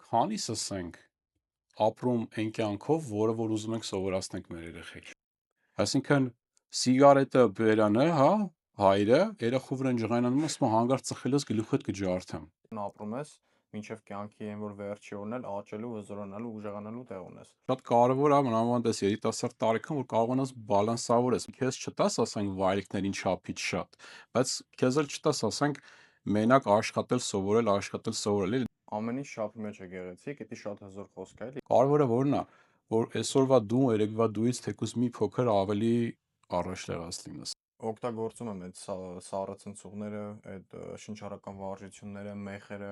քանիս ասենք ապրում այն կյանքով, որը որ ուզում ենք սովորացնենք մեր երեխեքին։ Այսինքն սիգարետը բերանը, հա, հայրը երախու վրան ջղայնանում ասում է հանգարց ծխելուց գլուխդ կջարդեմ։ ապրում ես, մինչև կյանքի այն որ վերջի օրն էլ աճելու, հզորանալու, ուժեղանալու տեղ ունես։ Շատ կարևոր է մանավանդ այս երիտասարդ տարիքում, որ կարողանաս բալանսավորես։ Քեզ չտաս ասենք վայրիկներին չափից շատ, բայց քեզ էլ չտաս ասենք մենակ աշխատել, սովորել, Ամեն ինչ շապի մեջ է գեղեցիկ, դա շատ հզոր խոսք է, էլի։ Կարևորը որն է, որ այսօրվա դու, երեկվա դուից թեկուզ մի փոքր ավելի առաջ լինես։ Օգտագործում եմ այդ սառը ցնցուղները, այդ շնչառական վարժությունները, մեխերը,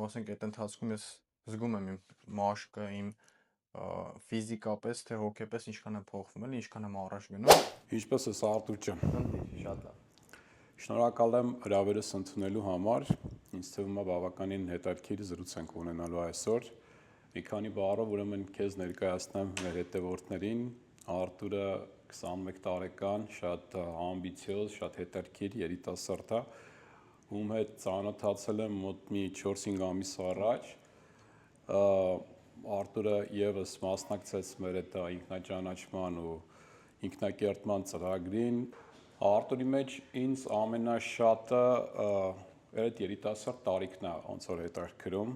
ասենք այդ ընթացքում ես զգում եմ իմ մաշկը, իմ ֆիզիկապես թե հոգեպես ինչքան եմ փոխվում, էլի, ինչքան եմ առաջ գնում։ Ինչպես է Արտուր ջան։ Շատ լավ։ Շնորհակալ եմ հրավերս ընդունելու համար։ Ինձ թվում է բավականին հետաքրքիր զրույց ենք ունենալու այսօր։ Մի քանի բառով ուրեմն քեզ ներկայացնեմ մեր հետևորդներին։ Արտուրը 21 տարեկան, շատ ամբիցիոզ, շատ հետաքրքիր երիտասարդ է, ում հետ ծանոթացել եմ մոտ մի 4-5 ամիս առաջ։ Արտուրը եւս մասնակցեց մեր այդ ինքնաճանաչման ու ինքնակերտման ծրագրին։ Արտուրի մեջ ինձ ամենաշատը այդ երիտասարդ տարիքն է ոնց որ հետաքրքրում։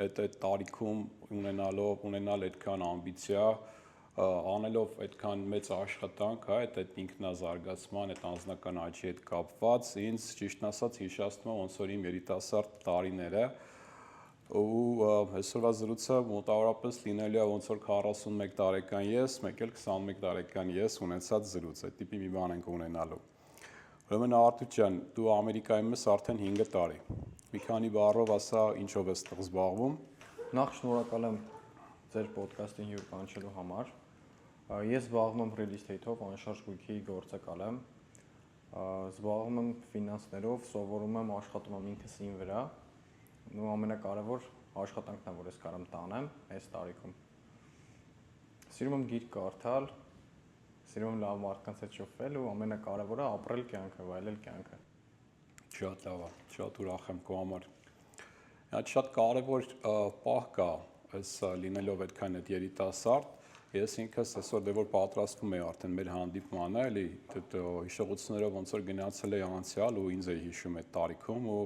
Այդ տարիքում ունենալ այդքան ամբիցիա, անելով այդքան մեծ աշխատանք, հա, այդ ինքնազարգացման, այդ անձնական աճի հետ կապված, ինձ ճիշտն ասած հիշեցնում է ոնց որ իմ երիտասարդ տարիները, ու այսօրվա զրույցը մոտավորապես լինելու է ոնց որ 41 տարեկան ես, մեկ էլ 21 տարեկան ես ունեցած զրույց, այդ տիպի մի բան ենք ունենալու։ Ուրեմն Արտուր ջան, դու Ամերիկայում ես արդեն 5 տարի։ Մի քանի բառով ասա ինչով ես զբաղվում։ Նախ շնորհակալ եմ ձեր ոդկասթին հյուր կանչելու համար։ Ես զբաղվում եմ real estate-ով, անշարժ գույքի գործակալ եմ։ Զբաղվում եմ ֆինանսներով, սովորում եմ, աշխատում եմ ինքս իմ վրա։ Ու ամենակարևոր աշխատանքն է, որ ես կարամ տանեմ այս տարիքում։ Սիրում եմ գիրք կարդալ, սիրում եմ լավ մարդկանց հետ շփվել ու ամենակարևորը ապրել կյանքը, վայելել կյանքը։ Շատ լավ է, շատ ուրախ եմ քո համար։ Շատ կարևոր պահ կա, այս լինելով այդքան այդ երիտասարդ, ես ինքս այսօր դե որ պատրաստվում էի արդեն մեր հանդիպմանը, էլի հիշողություններով ոնց որ գնացել էի անցյալ ու ինձ էի հիշում այդ տարիքում ու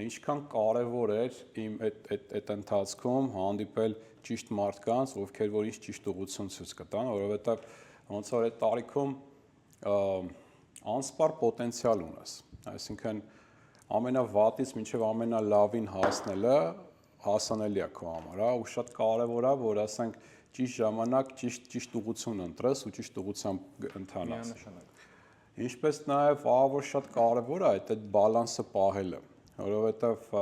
ինչքան կարևոր էր իմ այդ ընթացքում հանդիպել ճիշտ մարդկանց, ովքեր որ ինձ ճիշտ ուղղություն ցույց կտան, որովհետև ոնց որ այդ տարիքում անսպառ պոտենցիալ ունես, այսինքն ամենավատից մինչև ամենալավին հասնելը հասանելի է քո համար, հա, ու շատ կարևոր է, որ ասենք ճիշտ ժամանակ ճիշտ ուղղություն ընտրես ու ճիշտ ուղղությամբ ընթանաս։ Ինչպես նաև ահա որ շատ կարևոր է այդ բալանսը պահելը, որովհետև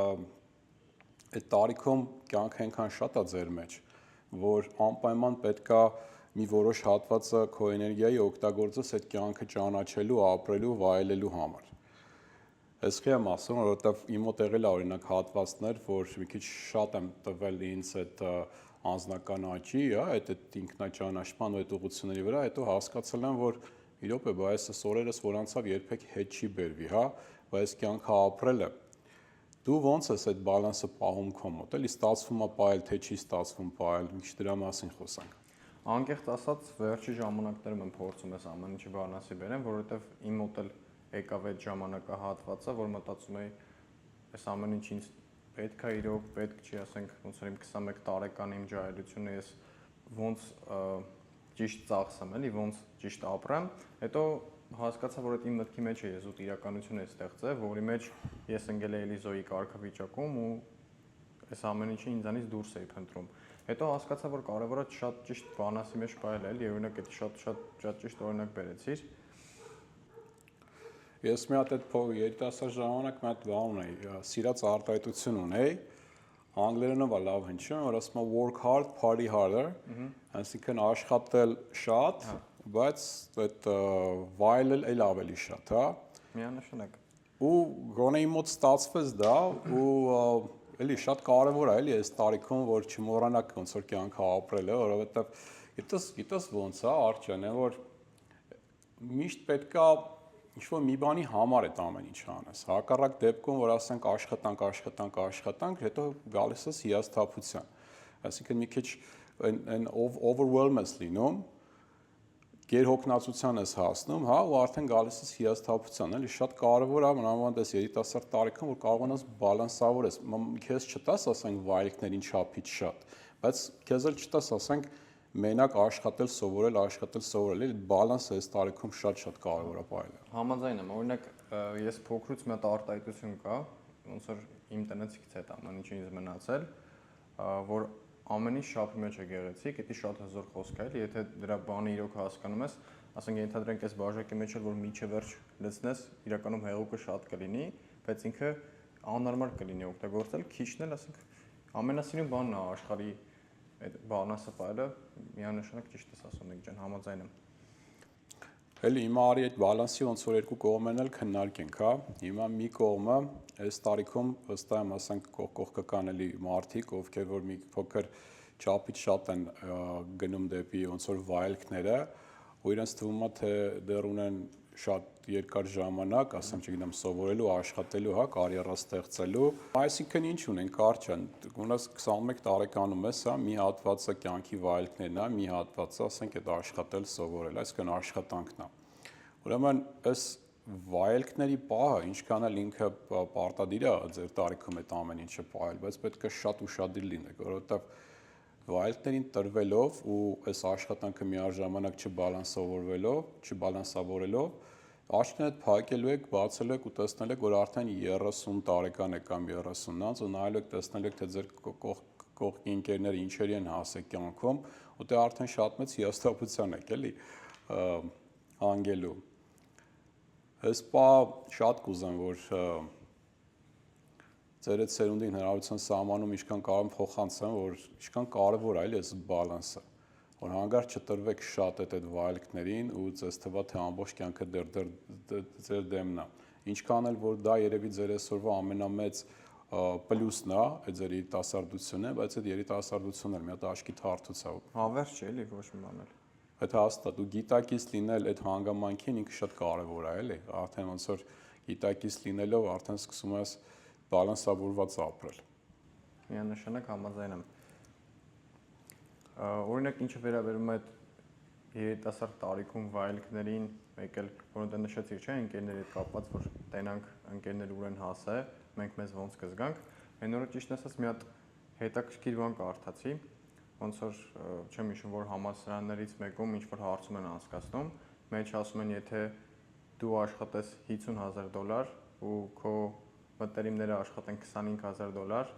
այդ տարիքում կյանքը այնքան շատ է ձեր մեջ, որ անպայման պետք է մի որոշ հատվածը քո էներգիայի օգտագործես այդ կյանքը ճանաչելու, ապրելու, վայելելու համար։ Այսքի եմ ասում, որովհետև իմ մոտ եղել է օրինակ հատվածներ, որ մի քիչ շատ եմ տվել ինձ այդ անձնական աճի, այդ ինքնաճանաչման ու այդ ուղղությունների վրա, հետո հասկացել եմ, որ մի րոպե, բայց այս օրերս որ անցավ երբեք հետ չի բերվի, հա, բայց կյանքը ապրելը դու ոնց ես այդ բալանսը պահում քո մոտ, էլի ստացվում է պահել, թե չի ստացվում պահել, մի քիչ դրա մասին խոսանք։ Անկեղծ ասած, վերջի ժամանակներում եմ փորձում այս ամեն ինչը բալանսի բերեմ, որովհետև իմ մոտ էլ եկավ այդ ժամանակահատվածը, որ մտածում էի, այս ամեն ինչ ինձ պետք է իրոք, պետք չի, ասենք, ոնց որ իմ 21 տարեկան իմ ջահելությունը ես ոնց ճիշտ ծախսեմ, էլի, ոնց ճիշտ ապրեմ, հետո հասկացա, որ այդ իմ մտքի մեջ է եզուտ իրականություն է ստեղծել, որի մեջ ես ընկել էի Էլիզոյի կարգավիճակում ու այս ամեն ինչը ինձանից դուրս էի փնտրում։ Հետո հասկացա, որ կարևորը շատ ճիշտ բանասի մեջ պահել է, օրինակ այդ շատ ճիշտ օրինակ բերեցիր։ Ես մի հատ այդ երիտասարդ ժամանակ մի հատ բան ունեի, սիրած արտահայտություն ունեի, անգլերենով է լավ հնչում, որ ասում է work hard, party harder, այսինքն աշխատել շատ, բայց այդ վայելել էլ ավելի շատ, հա։ Միանշանակ։ Ու գոնե իմ մոտ ստացվեց դա ու էլի շատ կարևոր է էլի այս տարիքում որ չմոռանաք ոնց որ կյանքը ապրելը, որովհետև գիտես ոնց է Արչյան, որ միշտ պետքա ինչ-որ մի բանի համար այդ ամեն ինչը անես։ Հակառակ դեպքում, որ ասենք աշխատանք, հետո գալիս ես հիասթափության։ Այսինքն մի քիչ այն overwhelm ես լինում, գերհոգնածության ես հասնում, հա, ու արդեն գալիս ես հիասթափության, էլի շատ կարևոր է մանավանդ այս երիտասարդ տարիքում, որ կարողանաս բալանսավորես։ Քեզ չտաս, ասենք, վայելքներին չափից շատ, բայց քեզ էլ չտաս, ասենք, մենակ աշխատել, սովորել, էլի բալանսը այս տարիքում շատ կարևոր է պահելը։ Համաձայն եմ, օրինակ ես փոքրուց մի հատ արտահայտություն կա, ոնց որ իմ տնեցիքից այդ ամեն ինչը ինձ մնացել, որ ամեն ինչ շապի մեջ է գեղեցիկ, դա շատ հզոր խոսք է, եթե դրա բանը իրոք հասկանում ես, ասենք ենթադրենք այս բաժակի մեջ էլ որ միջը վերջ լցնես, իրականում հեղուկը շատ կլինի, բայց ինքը անհարմար կլինի օգտագործել, քիչն էլ, ասենք, ամենասիրուն բանն է աշխարհի այդ բալանսը պահելը, միանշանակ ճիշտ ես ասում եք ջան, համաձայն եմ։ Էլի հիմա արի այդ բալանսի ոնց որ երկու կողմերն էլ քննարկենք, հա։ Հիմա մի կողմը այս տարիքում ըստ այմ ասենք կողքը կան էլի մարդիկ, ովքեր որ մի փոքր չափից շատ են գնում դեպի ոնց որ վայելքները, ու իրենց թվում է թե դեռ ունեն շատ երկար ժամանակ, ասեմ, չգիտեմ, սովորելու, աշխատելու, հա, կարիերա ստեղծելու։ Այսինքն ինչ ունեն, կարճ են, ունես 21 տարեկանում ես, հա, մի հատվածը կյանքի վայելքներն է, մի հատվածը, ասենք, այդ աշխատել, սովորել, այսինքն աշխատանքն է։ Ուրեմն այս վայելքների պահը, ինչքան էլ ինքը պարտադիր է ձեր տարիքում այդ ամեն ինչը պահել, բայց պետք է շատ ուշադիր լինեք, որովհետև վայելքներին տրվելով ու այս աշխատանքը միաժամանակ չբալանսավորելով, աչքներդ փակելու եք, բացելու եք ու տեսնել եք, որ արդեն 30 տարեկան եք կամ 30-ից ու նայելու եք, տեսնել եք, թե ձեր կողքի ընկերները ինչերի են հասել կյանքում, ու դե արդեն շատ մեծ հիասթափության եք, էլի, հանգելու։ Ես շատ կուզեմ, որ ձեր այդ սերունդին հնարավորության սահմանում ինչքան կարող եմ փոխանցեմ, որ ինչքան կարևոր է այս բալանսը, որ հանգարց չտրվեք շատ այդ վայելքներին ու ձեզ թվա թե ամբողջ կյանքը ձեր դեմն է։ Ինչքան էլ որ դա երևի ձեր այսօրվա ամենամեծ պլյուսն է, այդ ձեր երիտասարդությունը, բայց այդ երիտասարդությունը մի հատ աչքի թարթուց է։ Հավերժ չէ, էլի ոչ մի բան էլ։ Այդ հաստատ ու գիտակից լինել այդ հանգամանքին ինքը շատ կարևոր է, էլի։ Արդեն ոնց որ գիտակից լինելով արդեն սկսում ես բալանսավորված ապրել։ Միանշանակ համաձայն եմ։ Օրինակ ինչը վերաբերում է երիտասարդ տարիքում վայելքներին, մեկ էլ որոնց նշեցիր, չէ՞, ընկերների հետ կապված, որ տենանք ընկերներ ուր են հասել, մենք մեզ ոնց կզգանք։ Այն օրը ճիշտ ասած մի հատ հետաքրքիր բան կարդացի, ոնց որ չեմ հիշում, որ համալսարաններից մեկում ինչ որ հարցում են անցկացնում, մեջ ասում են, եթե դու աշխատես $50,000 ու քո մտերիմները աշխատեն $25,000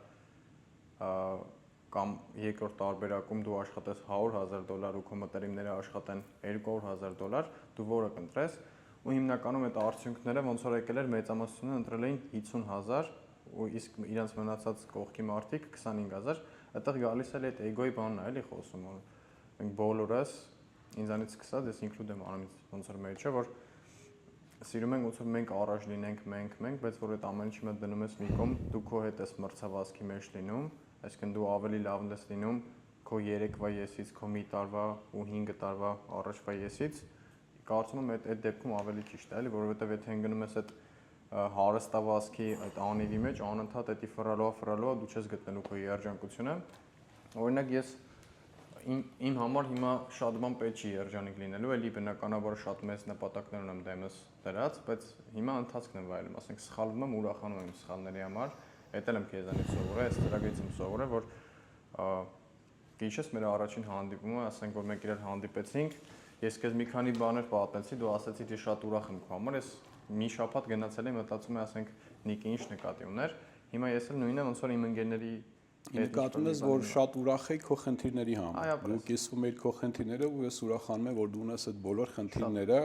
կամ երկրորդ տարբերակում դու աշխատես $100,000 ու քո մտերիմները աշխատեն $200,000, դու որը կընտրես, ու հիմնականում այդ արդյունքները ոնց որ եկել էր մեծամասնությունը ընտրել էին 50,000 ու իսկ իրենց մնացած կողքի մարդիկ 25,000, այդտեղ գալիս է այդ էգոյի բանն է, էլի խոսում, որ մենք բոլորս ինձանից սկսած ես include եմ անում ոնց որ մեջը, որ սիրում ենք ոնց որ մենք առաջ լինենք, մենք, բայց որ այդ ամեն ինչը դնում ես մի կողմ, դու քո հետ ես մրցավազքի մեջ լինում, այսինքն դու ավելի լավն ես լինում քո երեկվա եսից, քո մի տարվա ու 5 տարվա առաջվա եսից, կարծում եմ այդ դեպքում ավելի ճիշտ է, էլի, որովհետև եթե ընկնում ես այդ հարստավազքի այդ անիվի մեջ, անընդհատ էդի ֆռալոա դու չես գտնելու քո երջանկությունը։ Օրինակ ես իմ համար հիմա շատ բան պետք չի երջանիկ լինելու, էլի բնականաբար շատ մեծ նպատակներ ունեմ դեմս դրած, բայց հիմա ընթացքն եմ վայելում, ասենք սխալվում եմ, ուրախանում եմ սխալների համար, էդ էլ եմ քեզանից սովորել, այս ծրագրից եմ սովորել, որ գիշես մեր առաջին հանդիպումը, ասենք որ մենք իրար հանդիպեցինք, ես քեզ մի քանի բաներ պատմեցի, դու ասացիր թե շատ ուրախ եմ քո համար, ես մի շաբաթ գնացել եմ, մտածում եմ, ասենք Նիկի ինչ նկատի ուներ, հիմա ես էլ նույնը ոնց որ իմ ընկերների նկատում ես, որ շատ ուրախ եք քո խնդիրների համար։ Դու կիսվում ես քո խնդիրները ու ես ուրախանում եմ, որ դու ունես այդ բոլոր խնդիրները,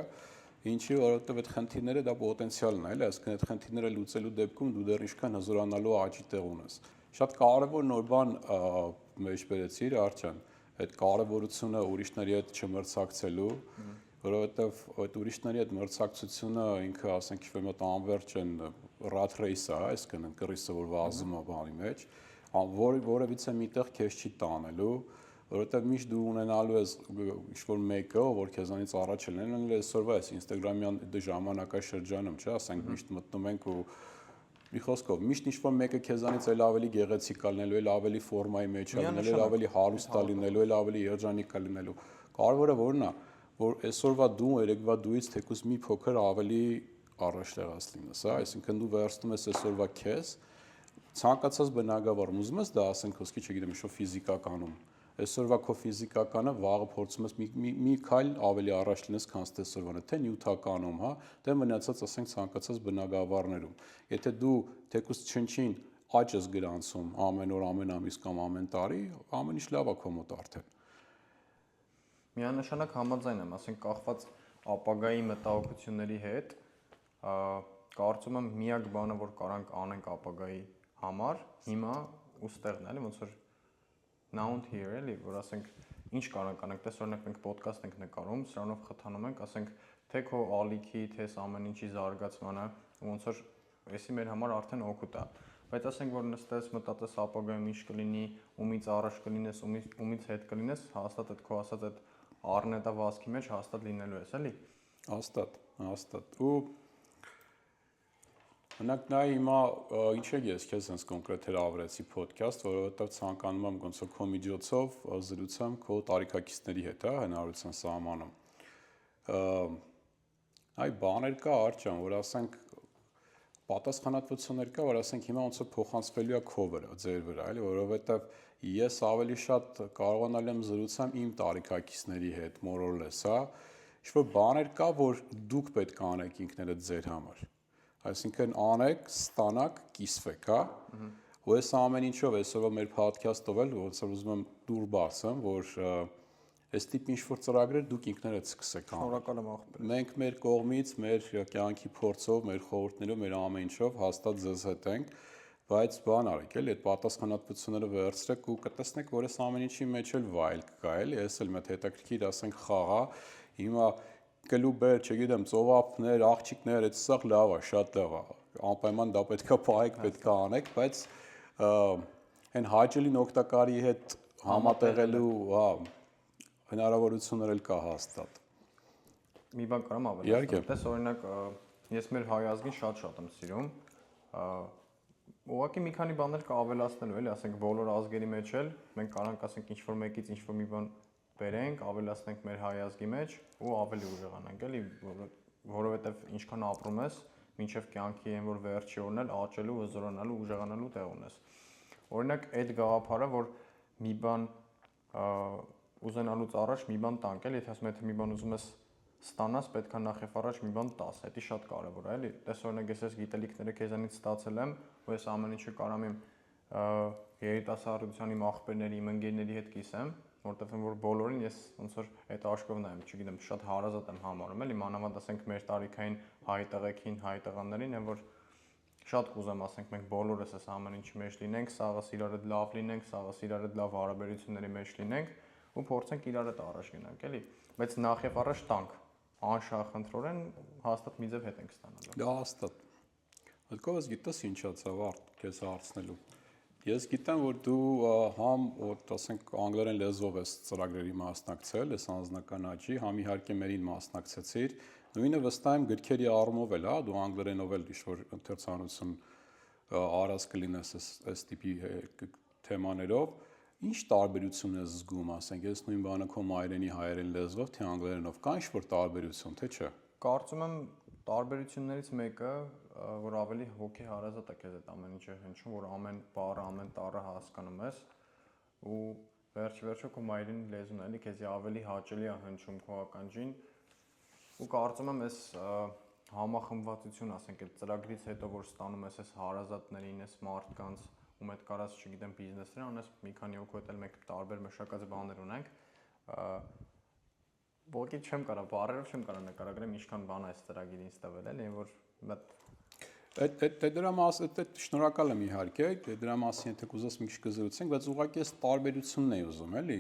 ինչի որովհետև այդ խնդիրները դա պոտենցիալն է, էլի, այսինքն այդ խնդիրները լուծելու դեպքում դու դեռ ինչքան հզորանալու աճի տեղ ունես։ Շատ կարևոր նոր բան մեջ բերեցիր, Արջան, այդ կարևորությունը ուրիշների հետ չմրցակցելու, որովհետև այդ ուրիշների հետ մրցակցությունը ինքը, ասենք, ինչ-որ մի հատ անվերջ են rat race-ը, այսինքն կռիսը, որ վազում է բանի մեջ, որևիցե միտեղ քեզ չի տանելու, որովհետև միշտ դու ունենալու ես ինչ-որ մեկը, որ քեզանից առաջ է լինել, այսօրվա այս Instagram-յան ժամանակաշրջանում, չէ, ասենք միշտ մտնում ենք ու մի խոսքով միշտ ինչ-որ մեկը քեզանից էլ ավելի գեղեցիկ է լինելու, էլ ավելի ֆորմայի մեջ է լինելու, էլ ավելի հարուստ է լինելու, էլ ավելի երջանիկ է լինելու։ Կարևորը որն է, որ այսօրվա դու, երեկվա դուից թեկուզ մի փոքր ավելի առաջ տեղած լինես, հա, այսինքն դու վերցնում ես այսօրվա քեզ ցանկացած բնագավառում, ուզում ես դա ասենք ոսկի, չգիտեմ, ինչ-որ ֆիզիկականում, այսօրվա քո ֆիզիկականը վաղը փորձում ես մի քայլ ավելի առաջ լինես, քան այսօրվանը, թե նյութականում, հա, թե մնացած ասենք ցանկացած բնագավառներում։ Եթե դու թեկուզ չնչին աճ ես գրանցում ամեն օր, ամեն ամիս կամ ամեն տարի, ամեն ինչ լավ է քո մոտ արդեն։ Միանշանակ համաձայն եմ, ասենք կախված ապագայի մտահոգությունների հետ, կարծում եմ միակ բանը, որ կարանք անենք ապագայի համար, հիմա ու ստեղն էլի, ոնց որ now and here էլի, որ ասենք ինչ կարանք անենք, տես օրինակ մենք ոդկաստ ենք նկարում, սրանով խթանում ենք, ասենք թե քո ալիքի, թե ամեն ինչի զարգացմանը, ոնց որ էսի մեր համար արդեն օգուտ է։ Բայց ասենք որ նստես մտածես ապագայում ինչ կլինի, ումից առաջ կլինես, ումից հետ կլինես, հաստատ այդ քո ասած այդ առնետավազքի մեջ հաստատ լինելու ես, էլի։ Հաստատ։ Ու մենակ նա հիմա ինչ է ես քեզ հենց կոնկրետ հրավիրեցի podcast, որովհետև ցանկանում եմ ոնց որ քո միջոցով զրուցեմ քո տարիքակիցների հետ, հա, հնարավորության սահմանում։ Այ բաներ կա արջան, որ ասենք պատասխանատվություններ կա, որ ասենք հիմա ոնց որ փոխանցվելու է քո վրա, ձեր վրա, էլի, որովհետև ես ավելի շատ կարողանալ եմ զրուցամ իմ տարիքակիցների հետ, մորորլես, հա, ինչ-որ բաներ կա, որ դուք պետք է անեք ինքներդ ձեր համար։ Այսինքն անեք, ստանաք, կիսվեք, հա։ Ու այս ամեն ինչով այսօրվա մեր podcast-ով էլ ոնց որ ուզում եմ դուր բացեմ, որ այս տիպ ինչ-որ ծրագրեր դուք ինքներդ սկսեք անել։ Շնորհակալ եմ ախպեր։ Մենք մեր կողմից, մեր կյանքի փորձով, մեր խորհուրդներով, մեր ամեն ինչով հաստատ ձեզ հետ ենք, բայց բան արեք, էլի այդ պատասխանատվությունները վերցրեք ու կտեսնեք, որ այս ամեն ինչի մեջ էլ վայել կա, էլի, այս էլ մեծ հետաքրքիր, ասենք, խաղ է։ Հիմա կլուբեր, չգիտեմ, ծովափներ, աղջիկներ, այդ սա լավ է, շատ լավ է։ Անպայման դա պետքա պահեք, պետքա անեք, բայց այն հաճելին օգտակարի հետ համատեղելու, հա, հնարավորություններ էլ կա հաստատ։ Մի բան կարամ ավելացնել։ Տես օրինակ ես մեր հայ ազգին շատ եմ սիրում։ Ուղղակի մի քանի բաներ կա ավելացնելու, էլի, ասենք բոլոր ազգերի մեջ էլ մենք կարանք ասենք ինչ-որ մեկից ինչ-որ մի բան բերենք, ավելացնենք մեր հայ ազգի մեջ ու ավելի ուժեղանանք, էլի, որովհետև ինչքան ապրում ես, մինչև կյանքի այն որ վերջի օրն էլ աճելու, հզորանալու, ուժեղանալու տեղ ունես։ Օրինակ այդ գաղափարը, որ մի բան ուզենալուց առաջ մի բան տանք, էլի, եթե ասում ես մի բան ուզում ես ստանաս, պետք է նախ եւ առաջ մի բան տաս, դա շատ կարեւոր է, էլի։ Տես օրինակ ես գիտելիքները քեզանից ստացել եմ, ու ես ամեն ինչը կարամ իմ երիտասարդության իմ աղբերների, իմ ընկերների հետ կիսեմ, որտեղ որ բոլորին ես ոնց որ այդ աշկով նայեմ, չգիտեմ, շատ հարազատ եմ համարում, էլի, մանավանդ ասենք մեր տարիքային հայ տղեկին, հայ տղաներին, այն որ շատ կուզեմ, ասենք մենք բոլորս այս ամեն ինչի մեջ լինենք, սաղս իրար հետ լավ լինենք, սաղս իրար հետ լավ հարաբերությունների մեջ լինենք ու փորձենք իրար հետ առաջ գնանք, էլի, բայց նախ եւ առաջ տանք, անշահախնդրորեն հաստատ մի ձև հետ ենք ստանալու։ Դա հաստատ։ Ըլկովս գիտես ինչա ցավարտ քեզ հարցնելու։ Ես գիտեմ, որ դու համ ասենք անգլերեն լեզվով ես ծրագրերի մասնակցել, ես անձնական աճի, համ իհարկե մերին մասնակցեցիր, նույնը վստահ եմ գրքերի առումով էլ, հա, դու անգլերենով էլ ինչ-որ ընթերցանություն արած կլինես այս տիպի թեմաներով, ինչ տարբերություն ես զգում, ասենք, ես նույն բանը քո մայրենի հայերեն լեզվով, թե անգլերենով, կա ինչ-որ տարբերություն, թե չէ։ Կարծում եմ տարբերություններից մեկը, որ ավելի հոգի հարազատ է քեզ այդ ամեն ինչը հնչում, որ ամեն բառը, ամեն տառը հասկանում ես ու վերջ-վերջո քո մայրենի լեզուն էլի քեզի ավելի հաճելի է հնչում քո ականջին ու կարծում եմ այս համախմբվածություն, ասենք, այդ ծրագրից հետո որ ստանում ես այս հարազատներին, այս մարդկանց ում հետ կարած, չգիտեմ, բիզնեսներ անես, մի քանի հոգու հետ էլ մենք տարբեր մշակած բաներ ունենք, ոգի չեմ կարա, բառերով չեմ կարա նկարագրեմ ինչքան բան է այս ծրագիրը ինձ տվել, էլի, որ դրա մասին շնորհակալ եմ իհարկե, դրա մասին եթե կուզես մի քիչ կզրուցենք, բայց ուղղակի այս տարբերությունն էի ուզում, էլի,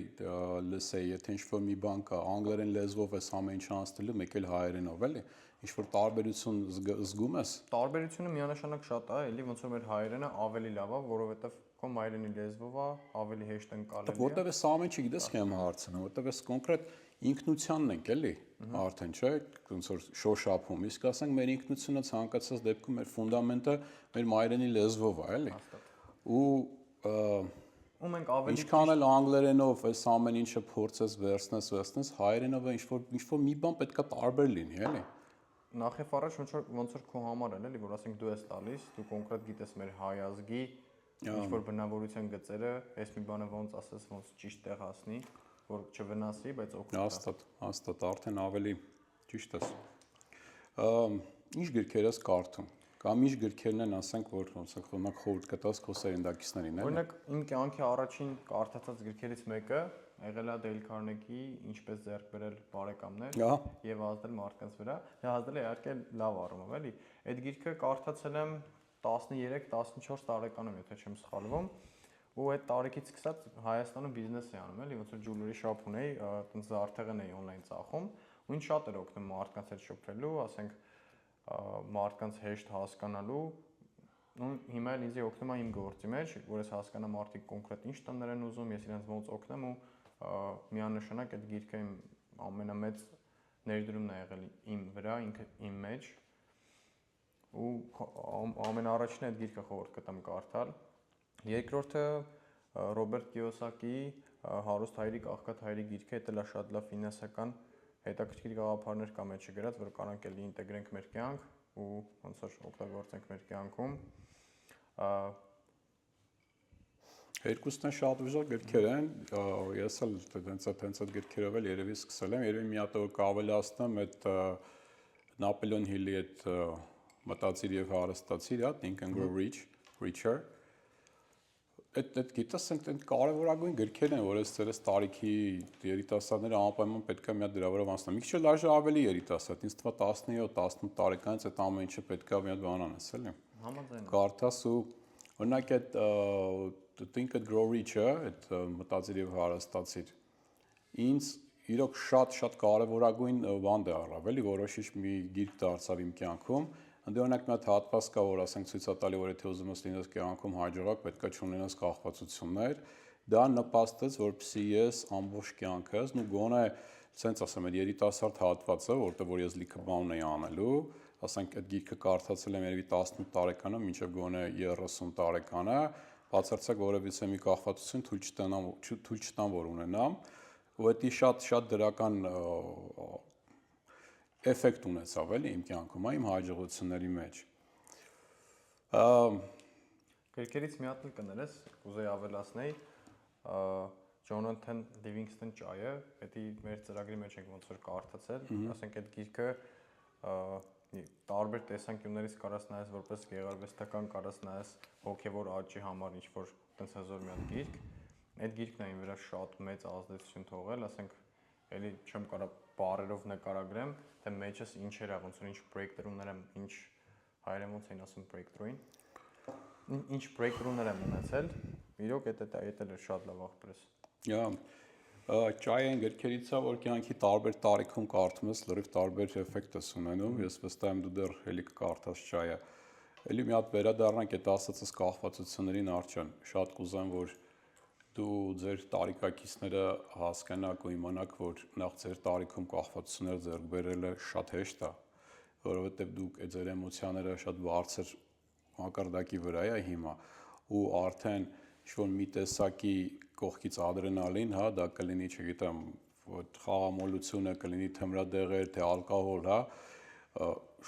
լսեի, եթե ինչ-որ մի բան կա, անգլերեն լեզվով ես ամեն ինչ անցնելու, մեկ էլ հայերենով, էլի, ինչ-որ տարբերություն զգում ես։ Տարբերությունը միանշանակ շատ է, էլի, ոնց որ մեր հայերենը ավելի լավ է, որովհետև քո մայրենի լեզվով է, ավելի հեշտ ընկալելի է։ Որտեվ էս ամեն չի գիտես խեմ հարցնում, որտեվ էս կոնկրետ ինքնությանն ենք էլի, արդեն չէ, ոնց որ շոշափում, իսկ ասենք մեր ինքնությունը ցանկացած դեպքում մեր ֆունդամենտը մեր մայրենի լեզվով է, էլի։ Ու մենք ավելի Ինչքան էլ անգլերենով այս ամեն ինչը փորձես վերցնես, հայերենով ինչ-որ մի բան պետքա տարբեր լինի, էլի։ նախև առաջ ոնց որ քո համար են, էլի, որ ասենք դու ես տալիս, դու կոնկրետ գիտես մեր հայ ազգի ինչ-որ բնավորության գծերը, այս մի բանը ոնց ասես, ոնց ճիշտ տեղ հասնի, որ չվնասի, բայց օգտակար։ Հաստատ, արդեն ավելի ճիշտ ես։ Ինչ գրքեր ես կարդում։ Կամ ինչ գրքերն են, ասենք, որ ոնց է խորհուրդ կտաս քո սերնդակիցներին, էլի։ Օրինակ, իմ կյանքի առաջին կարդացած գրքերից մեկը եղել է Դեյլ Քարնեգի «Ինչպես ձեռք բերել բարեկամներ եւ ազդել մարդկանց վրա»։ Դա ազդել է իհարկե լավ առումով, էլի։ Այդ գիրքը կարդացել եմ 13-14 տարեկանում, եթե չեմ սխալվում, ու այդ տարիքից սկսած Հայաստանում բիզնես էի անում, էլի, ոնց որ ջուլերի շոփ ունեի, այտենց զարդեղեն էի օնլայն ծախում, ու ինձ շատ էր օգնում մարդկանց հետ շփվելու, ասենք մարդկանց հեշտ հասկանալու, ու հիմա էլ ինձ օգնում է իմ գործի մեջ, որ ես հասկանամ մարդիկ կոնկրետ ինչ տներ են ուզում, ես իրենց ոնց օգնեմ ու միանշանակ այդ գիրքը իմ ամենամեծ ներդրումն է եղել իմ վրա, ինքը իմ մեջ, ու ամենաառաջինը այդ գիրքը խորհուրդ կտամ կարդալ։ Երկրորդը Ռոբերտ Կիոսակիի «Հարուստ հայրիկ, աղքատ հայրիկ» գիրքը, դա էլ է շատ լավ ֆինանսական հետաքրքիր գաղափարներ կա մեջը գրած, որ կարանք էլի ինտեգրենք մեր կյանք ու ոնց որ օգտագործենք մեր կյանքում։ Երկուսն են շատ ուժեղ գրքեր են, ես էլ հենց այդ գրքերով էլ երևի սկսել եմ, երևի մի հատ որ կավելացնեմ այդ Նապոլեոն Հիլի այդ մտածիր եւ հարստացիր, հա, Think and Grow Rich, Richer։ Այդ գիտես այդ կարևորագույն գրքերն են, որ ես տարիքի երիտասարդները անպայման պետքա մի հատ դրա վրա անցնեն։ Մի քիչ էլ դաժե ավելի երիտասարդ, ինձ թվա 17-18 տարեկանից այդ ամեն ինչը պետքա մի հատ բան անես, էլի։ Համաձայն եմ։ Կարդաս ու օրինակ այդ Think and Grow Rich-ը, այդ մտածիր եւ հարստացիր։ Ինձ իրոք շատ կարևորագույն բան դառավ, էլի, որոշիչ մի գիրք դարձավ իմ կյանքում։ Անդե օրինակ մի հատ հատված կա, որ ասենք ցույց է տալի, որ եթե ուզում ես լինես կյանքում հաջողակ, պետքա չունենաս կախվածություններ։ Դա նպաստեց, որպեսզի ես ամբողջ կյանքս, ու գոնե, ասենց ասեմ, այդ երիտասարդ հատվածը, որտեղ որ ես լիքը բան էի անելու, ասենք այդ գիրքը կարդացել եմ երևի 18 տարեկանում, մինչև գոնե 30 տարեկանը, բացարձակ որևիցե մի կախվածություն թույլ չտամ, որ ունենամ, ու դա շատ դրական էֆեկտ ունեցավ էլի իմ կյանքում, իմ հաջողությունների մեջ։ Գրքերից մի հատ կներես, կուզեի ավելացնել, Ջոնաթան Լիվինգսթոն ճայը, դա մեր ծրագրի մեջ ենք ոնց որ կարդացել, ասենք այդ գիրքը տարբեր տեսանկյուններից կարաս նայես որպես գեղարվեստական, կարաս նայես հոգևոր աճի համար ինչ որ տենց հզոր մի հատ գիրք։ Այդ գիրքն այն վրա շատ մեծ ազդեցություն թողել, ասենք էլի չեմ կարող բառերով նկարագրեմ, թե մեջս ինչեր է, ոնց որ ինչ breakthrough-ներ եմ, ինչ հայերեն ոնց են ասում breakthrough-ին։ Ինչ breakthrough-ներ եմ ունեցել, իրոք դա էլ է շատ լավ աղբրես։ Ճայեն գրքերից է, որ կյանքի տարբեր տարիքում կարդում ես, լրիվ տարբեր էֆեկտ ես ունենում, ես վստահ եմ դու դեռ էլի կկարդաս ճայը։ Էլի մի հատ վերադառնանք այդ ասածս կախվածություններին Արջան, շատ կուզեմ, որ դու ձեր տարիքակիցները հասկանաք ու իմանաք, որ նախ ձեր տարիքում կախվածություններ ձեռք բերելը շատ հեշտ է, որովհետև դուք այդ ձեր էմոցիաները շատ բարձր մակարդակի վրա է հիմա ու արդեն ինչ-որ մի տեսակի կողքից ադրենալին, հա, դա կլինի, չգիտեմ, խաղամոլությունը, կլինի թմրադեղեր, թե ալկոհոլ, հա,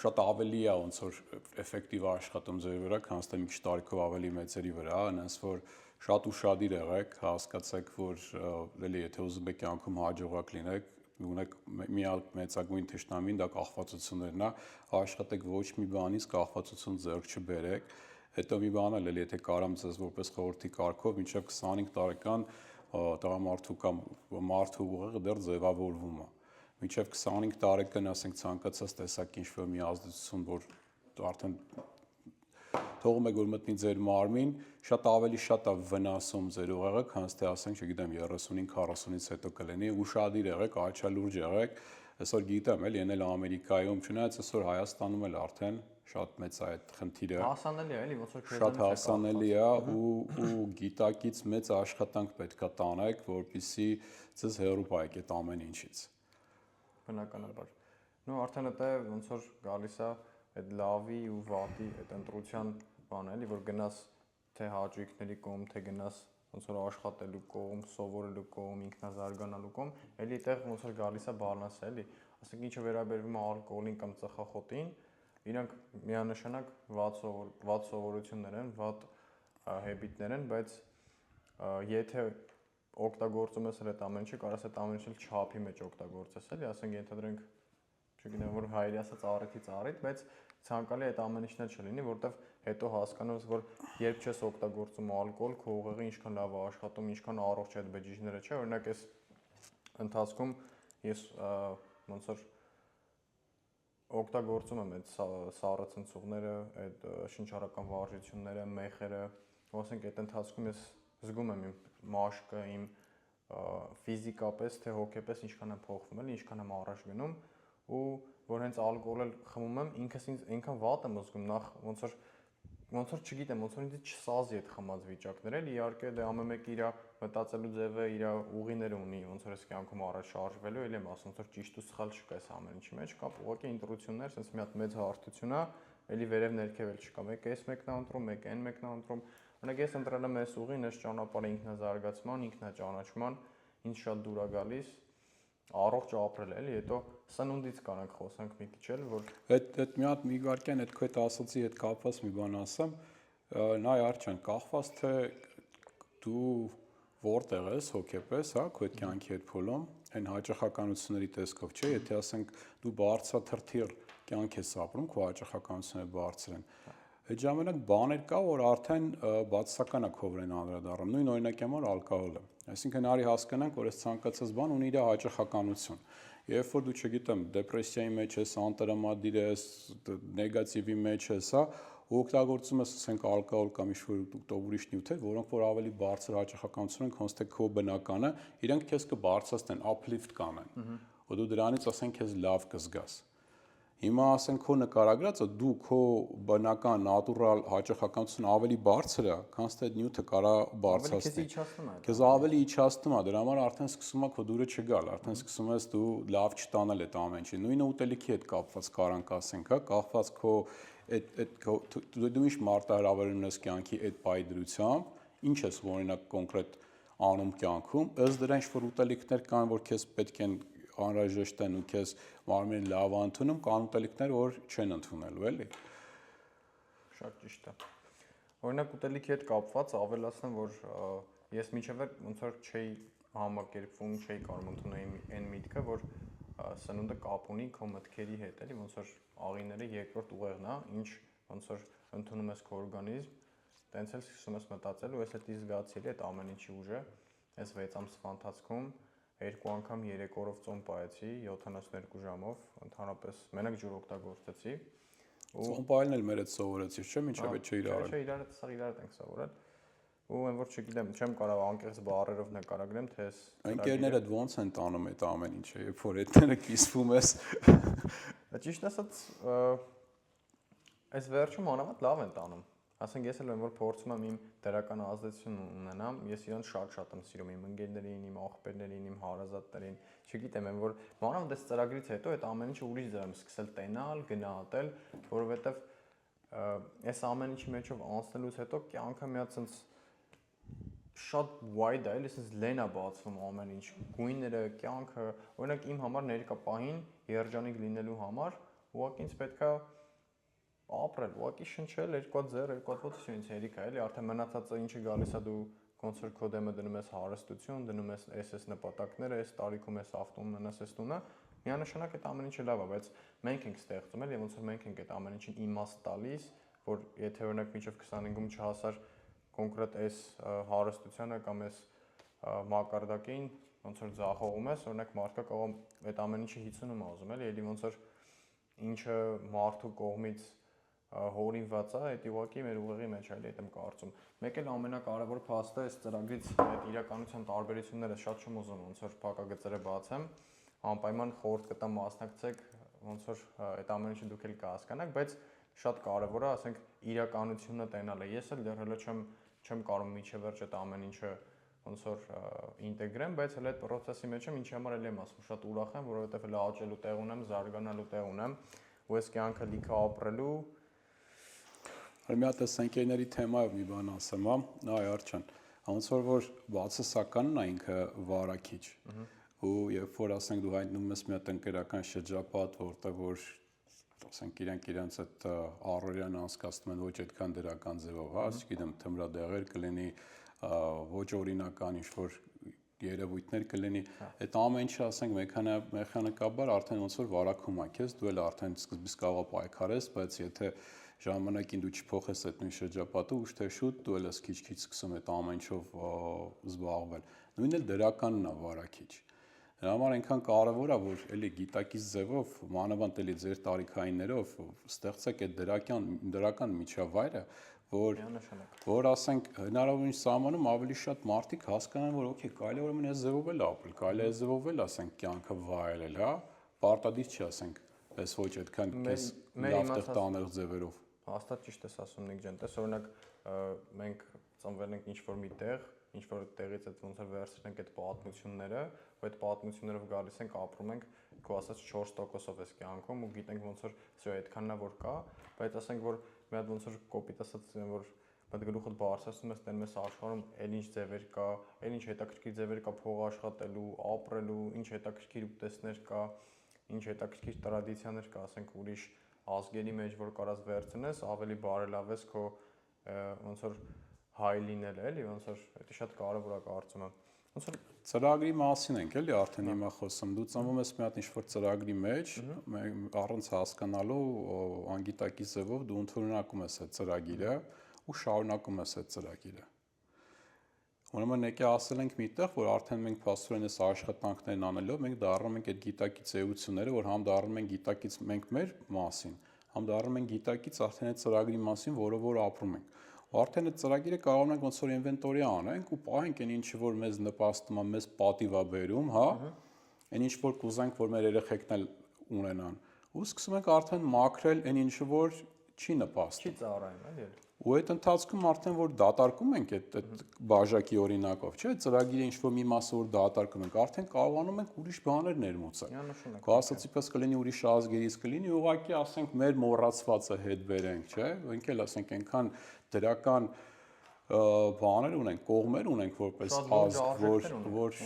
շատ ավելի է ոնց որ էֆեկտիվ աշխատում ձեր վրա, քան թե մի քիչ տարիքով ավելի մեծերի վրա, այնպես որ շատ ուշադիր եղեք, հասկացեք, որ էլի եթե ուզում եք կյանքում հաջողակ լինեք, ունեք մի մեծագույն թշնամին, դա կախվածություններն է, աշխատեք ոչ մի բանից կախվածություն ձեռք չբերեք։ Հետո մի բան էլ էլի, եթե կարամ ձեզ որպես խորհրդի կարգով, մինչև 25 տարեկան տղամարդու կամ մարդու ուղեղը դեռ ձևավորվում է։ Մինչև 25 տարեկան, ասենք, ցանկացած տեսակ ինչ-որ մի ազդեցություն, որ արդեն թողում եք որ մտնի ձեր մարմին, շատ ավելի շատ է վնասում ձեր ուղեղը, քան թե ասենք, չգիտեմ, 35-40-ից հետո կլինի, ուշադիր եղեք, աչալուրջ եղեք, Այսօր գիտեմ, էլի, ենել Ամերիկայում, չնայած այսօր Հայաստանում էլ արդեն շատ մեծ է այդ խնդիրը։ Հասանելի է, էլի, ոնց որ Շատ հասանելի է ու գիտակից մեծ աշխատանք պետք է տանեք, որպեսզի ձեզ հեռու պահեք այդ ամեն ինչից։ Բնականաբար։ Նու արդեն դա ոնց որ գալիս է այդ լավի ու վատի այդ ընտրության բանը, էլի, որ գնաս թե հաճույքների կողմ, թե գնաս ոնց որ աշխատելու կողմ, սովորելու կողմ, ինքնազարգանալու կողմ, էլի այդտեղ ոնց որ գալիս է բալանսը, էլի։ Ասենք ինչը վերաբերվում է ալկոհոլին կամ ծխախոտին, իրանք միանշանակ վատ սովորություններ են, վատ հեբիտներ են, բայց եթե օգտագործում ես այդ ամեն ինչը, կարաս այդ ամեն ինչը չափի մեջ օգտագործես, էլի, ասենք ենթադրենք, չգիտեմ, որ հայերի ասած առիթից առիթ, բայց ցանկալի այդ ամեն ինչն էլ չլինի, որտեվ հետո հասկանում ես, որ երբ չես օգտագործում ալկոհոլ, քո ուղեղը ինչքան լավ է աշխատում, ինչքան առողջ է այդ բջիջները, չէ՞, օրինակ այս ընթացքում ես ոնց որ օգտագործում եմ այդ սառը ցնցողները, այդ շնչառական վարժությունները, մեխերը, ասենք այդ ընթացքում ես զգում եմ իմ մաշկը, իմ ֆիզիկապես թե հոգեպես ինչքան եմ փոխվում, էլի ինչքան եմ առաջ գնում ու որ հենց ալկոհոլ խմում եմ, ինքս ինձ այնքան վատ եմ զգում, նախ ոնց որ չգիտեմ, ոնց որ ինձ չսազի այդ խմած վիճակներ, էլի իհարկե դե ամեն մեկը իր մտածելու ձևը, իր ուղիները ունի, ոնց որ այս կյանքում առաջ շարժվելու, էլի եմ ասում, ոնց որ ճիշտ ու սխալ չկա այս ամեն ինչի մեջ, կա ուղղակի ինտրուդյուններ, sense մի հատ մեծ հարթություն է, էլի վերև ներքև էլ չկա, մեկ էս մեկն է ընտրում, մեկ այն մեկն է ընտրում, օրինակ ես ընտրել եմ այս ուղին, այս ճանապարհը ինքնազարգացման, ինքնաճանաչման, ինձ շատ դուր է գալիս առողջ ապրել էլի, հետո սնունդից կանենք խոսանք մի քիչ էլ, որ Այդ մի հատ մի վարքյան այդ քո հետ ասացի հետ կապված մի բան ասեմ, նայ Արջան, կախված թե դու որտեղ ես հոգեպես, հա, քո այդ կյանքի հետ փուլում, այն հաճախականությունների տեսքով, չէ, եթե ասենք դու բարձրաթրթիռ կյանք ես ապրում, քո հաճախականությունները բարձր են։ Այդ ժամանակ բաներ կա, որ արդեն բացասական է քո վրան անդրադառնում։ Նույն օրինակի համար ալկոհոլը։ Այսինքն արի հասկանանք, որ այս ցանկացած բան ունի իր հաճախականություն։ Երբ որ դու, չգիտեմ, դեպրեսիայի մեջ ես, անտրամադիր ես, նեգատիվի մեջ ես, հա, ու օգտագործում ես, ասենք, ալկոհոլ կամ ինչ-որ ուրիշ նյութեր, որոնք որ ավելի բարձր հաճախականություն են, քոնց թե քո բնականը, իրենք քեզ կբարձրացնեն, uplift կանեն։ Ու դու դրանից, ասենք, քեզ լավ կզգաս։ Հիմա ասենք քո նկարագրածը դու քո բնական նատուրալ հաճախականությունը ավելի բարձր է, քան թե նյութը կարա բարձրացնի։ Քեզ ավելի իջացնում է, դրա համար արդեն սկսում է քո դուրը չգալ, արդեն սկսում ես դու լավ չտանել այդ ամեն ինչը։ Նույնը ուտելիքի հետ կապված կարանք ասենք, հա, կախված քո դու ինչ մարտահրավեր ունես կյանքի այդ պայդրությամբ, ինչ ես օրինակ կոնկրետ անում կյանքում, ըստ դրա ինչ որ ուտելիքներ կան, որ քեզ պետք են անհրաժեշտ են ու քեզ մարմինը լավ ընդունում, կան ուտելիքներ, որ չեն ընդունելու, էլի։ Շատ ճիշտ է։ Օրինակ ուտելիքի հետ կապված ավելացնեմ, որ ես միջև ոնց որ չէի համակերպվում, չէի կարող ընդունել այն միտքը, որ սնունդը կապ ունի քո մտքերի հետ, էլի ոնց որ աղիները երկրորդ ուղեղն է, ինչ ոնց որ ընդունում ես քո օրգանիզմ, տենց էլ սկսում ես մտածել ու ես դա զգացի այդ ամեն ինչի ուժը, այս 6 ամսվա ընթացքում 2 անգամ 3 օրով ծոմ պահեցի 72 ժամով, ընդհանրապես մենակ ջուր օգտագործեցի։ Ծոմ պահելն էլ մեր հետ սովորեցի, չէ՞, ինչեւ չէ իրար։ Չէ, իրար ենք սովորել։ Ու այն որ չգիտեմ, չեմ կարող անկեղծ բառերով նկարագրեմ, թե այս ընկերներդ ոնց են տանում այդ ամեն ինչը, երբ որ այդտեղը կիսվում ես։ Ճիշտ ասած, այս վերջում անավատ լավ են տանում։ Ասենք ես էլ եմ որ փորձում եմ իմ դրական ազդեցություն ունենամ, ես իրանց շատ եմ սիրում իմ ընկերներին, իմ աղբերներին, իմ հարազատներին, չգիտեմ, եմ որ մանավանդ այս ծրագրից հետո այդ ամեն ինչը ուրիշ ձև եմ սկսել տենալ, գնահատել, որովհետև այս ամեն ինչի մեջով անցնելուց հետո կյանքը մի հատ sense շատ wide է, sense լեն է բացվում ամեն ինչ, գույները, կյանքը, օրինակ իմ համար ներկա պահին երջանիկ լինելու համար ուղղակի ինձ պետքա ապրել, ուղղակի շնչել, երկու հատ ձեռ, երկու հատ ոտք ինձ հերիք է, էլի, արդեն մնացածը ինչը գալիս է դու կոնցերտ քո դեմը դնում ես հարստություն, դնում ես SS նպատակները, այս տարիքում ես ավտոն ունենաս, այս տունը, միանշանակ այդ ամեն ինչը լավ է, բայց մենք ենք ստեղծում, էլի, ոնց որ մենք ենք այդ ամեն ինչին իմաստ տալիս, որ եթե օրինակ մինչև 25-ում չհասար կոնկրետ այս հարստությանը կամ այս մակարդակին, ոնց որ ձախողում ես, օրինակ մարդկա կարող այդ ամեն ինչը 50-ում ազում, էլի, ոնց որ ինչը մարդու կողմից հորինված է, այդ ուղղակի մեր ուղեղի մեջ է, այդ եմ կարծում։ Մեկ էլ ամենակարևոր փաստը այս ծրագրից այդ իրականության տարբերությունները շատ չեմ ուզում ոնց որ փակագծերը բացեմ, անպայման խորհուրդ կտամ մասնակցեք, ոնց որ այդ ամեն ինչը դուք էլ կհասկանաք, բայց շատ կարևոր է, ասենք, իրականությունը տենալը։ Ես էլ դեռ հələ չեմ կարող միջև վերջ այդ ամեն ինչը ոնց որ ինտեգրեմ, բայց հələ այդ process-ի մեջ եմ, ինչի համար էլ եմ ասում, շատ ուրախ եմ, որովհետև հələ աճելու տեղ ունեմ, զարգանալու տեղ ունեմ, ու այս կյանքը լիքը ապրելու։ Մի հատ սենկերների թեմայով մի բան ասեմ, այ Արջան, ոնց որ բացասականն է ինքը վարակիչ։ Ու երբ որ ասենք դու հայտնում ես մի հատ ընկերական շրջապատ, որտեղ որ ասենք իրենց այդ առօրյան անցկացնում են ոչ այդքան դրական ձևով, չգիտեմ, թմրադեղեր կլինի, ոչ օրինական ինչ-որ երևույթներ կլինի, այդ ամեն ինչը ասենք մեխանիկաբար արդեն ոնց որ վարակում է քեզ, դու էլ արդեն սկզբից կարող պայքարես, բայց եթե ժամանակին դու չփոխես այդ նույն շրջապատը, ուշ թե շուտ դու էլ ես քիչ-քիչ սկսում այդ ամեն ինչով զբաղվել։ Նույնն էլ դրականն է վարակիչ։ Դրա համար այնքան կարևոր է, որ էլի գիտակից ձևով, մանավանդ էլի ձեր տարիքայիններով ստեղծեք այդ դրական միջավայրը, որ ասենք հնարավորինչ սահմանում ավելի շատ մարդիկ հասկանան, որ օքեյ, կարելի է ուրեմն այս ձևով էլ ապրել, կարելի է այս ձևով էլ ասենք կյանքը վայելել, հա, պարտադիր չի ասենք, այս ոչ այդքան քեզ լավ տեղ տանել ձևերով։ Հաստատ ճիշտ ես ասում, Նիկ ջան, տես օրինակ մենք ծնվել ենք ինչ-որ մի տեղ, ինչ-որ տեղից այդ ոնց որ վերցրել ենք այդ պատմությունները, ու այդ պատմություններով գալիս ենք, ապրում ենք, քո ասած 4%-ով էս կյանքում ու գիտենք ոնց որ սա այդքանն է որ կա, բայց ասենք որ մի հատ ոնց որ կոպիտ ասած որ մտ գլուխդ բարձրացնում ես տենում ես աշխարհում էլ ինչ ձևեր կա, էլ ինչ հետաքրքիր ձևեր կա փող աշխատելու, ապրելու, ինչ հետաքրքիր ուտեստներ կա, ինչ հետաքրքիր տրադիցիաներ կա, ասենք ուրիշ ազգերի մեջ որ կարաս վերցնես, ավելի բարելավես քո ոնց որ հայ լինելը, էլի, ոնց որ դա շատ կարևոր է կարծում եմ։ Ոնց որ ծրագրի մասին ենք էլի արդեն հիմա խոսում։ Դու ծնվում ես մի հատ ինչ-որ ծրագրի մեջ, առանց հասկանալու անգիտակի ձևով դու ընդունակում ես այդ ծրագիրը ու շարունակում ես այդ ծրագիրը։ Ուրեմն եկե ասել ենք միտեղ, որ արդեն մենք փաստորեն այս աշխատանքներն անելով մենք դառնում ենք այդ գիտակից էությունները, որ համ դառնում ենք գիտակից մենք մեր մասին, համ դառնում ենք գիտակից արդեն այդ ծրագրի մասին, որով որ ապրում ենք։ Արդեն այդ ծրագիրը կարող ենք ոնց որ ինվենտորի անենք ու պահենք այն ինչը որ մեզ նպաստում է, մեզ պատիվ է բերում, հա, այն ինչ որ կուզենք որ մեր երեխեքն էլ ունենան։ Ու սկսում ենք արդեն մաքրել այն ինչը որ չի նպաստում։ Չի ծառայում, էլի։ Ու այդ ընթացքում արդեն որ դատարկում ենք այդ բաժակի օրինակով, չէ՞, ծրագիրը ինչ որ մի մասը որ դատարկում ենք, արդեն կարողանում ենք ուրիշ բաներ ներմուծել։ Քո ասացի պես կլինի ուրիշ ազգերից կլինի, ուղղակի ասենք մեր մոռացվածը հետ բերենք, չէ՞։ Մենք էլ ասենք այնքան դրական բաներ ունենք, կողմեր ունենք որպես ազգ, որ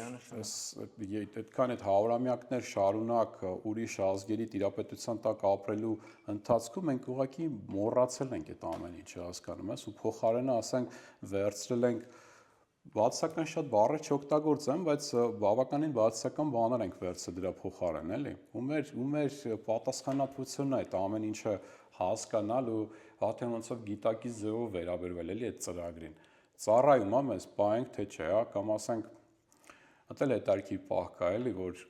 այդքան այդ հարյուրամյակներ շարունակ ուրիշ ազգերի տիրապետության տակ ապրելու ընթացքում մենք ուղղակի մոռացել ենք այդ ամեն ինչը, հասկանում ես, ու փոխարենը ասենք վերցրել ենք բացասական շատ բառեր չօգտագործեմ, բայց բավականին բացասական բաներ ենք վերցրել դրա փոխարեն, էլի։ Ու մեր պատասխանատվությունն է այդ ամեն ինչը հասկանալ ու արդեն ոնցով գիտակից ձևով վերաբերվել էլի այդ ծրագրին։ Ծառայում է մեզ, պահենք թե չէ, հա, կամ ասենք այդել հետարքի պահ կա էլի, որ